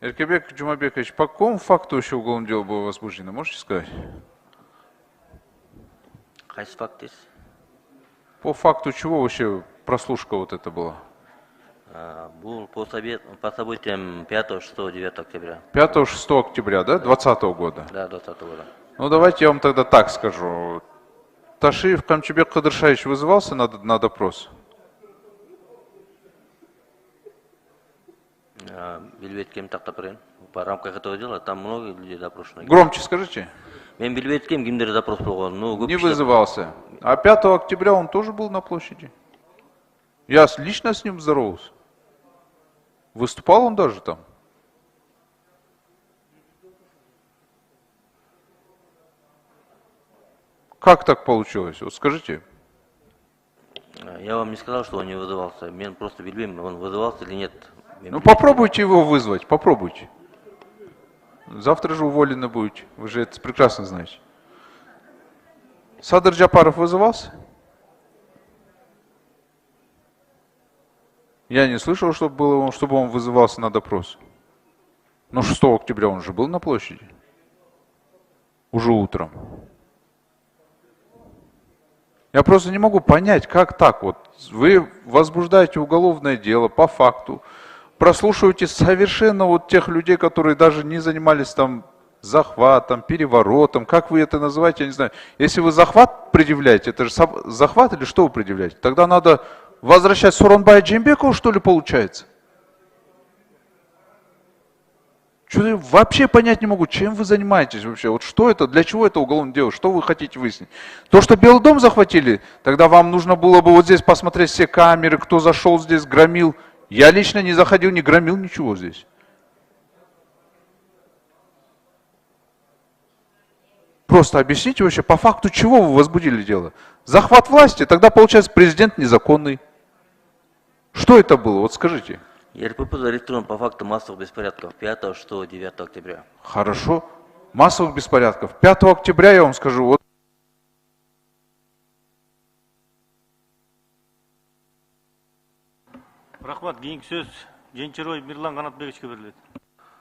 Эркебек Джумабекович, по какому факту еще уголовное дело было возбуждено, можете сказать? Кайсы факт дейсіз? По факту чего вообще прослушка вот это была? Был по событиям 5, 6, 9 октября. 5-6 октября, да, 2020 года? Да, 2020 года. Ну давайте я вам тогда так скажу. Ташиев Камчебек Кадыршаевич вызывался на допрос? Билбеткем тактапырын. По рамках этого дела там много людей допрошено. Громче скажите. Мен билбеткем кимдер допрос болгон. Не вызывался. А 5 октября он тоже был на площади? Я лично с ним здоровался. Выступал он даже там? Как так получилось? Вот скажите. Я вам не сказал, что он не вызывался. Мен просто билбем, он вызывался или нет. Ну попробуйте его вызвать, попробуйте. Завтра же уволены будете. Вы же это прекрасно знаете. Садыр Джапаров вызывался? Я не слышал, чтобы он вызывался на допрос. Но 6 октября он же был на площади. Уже утром. Я просто не могу понять, как так вот. Вы возбуждаете уголовное дело по факту, прослушиваете совершенно вот тех людей, которые даже не занимались там захватом, переворотом, как вы это называете, я не знаю. Если вы захват предъявляете, это же захват или что вы предъявляете? Тогда надо возвращать Сооронбая Джеймбекова, что ли, получается? Что я вообще понять не могу, чем вы занимаетесь вообще? Вот что это, для чего это уголовное дело, что вы хотите выяснить? То, что Белый дом захватили, тогда вам нужно было бы вот здесь посмотреть все камеры, кто зашел здесь, громил. Я лично не заходил, не громил ничего здесь. Просто объясните вообще, по факту чего вы возбудили дело? Захват власти, тогда получается президент незаконный. Что это было, вот скажите. РПП зарегистрирован по факту массовых беспорядков 5, 6, 9 октября. Хорошо. Массовых беспорядков. 5 октября, я вам скажу, вот. Рахмат, кейинки сөз Женчерой Мирлан Канатбековичке берилет.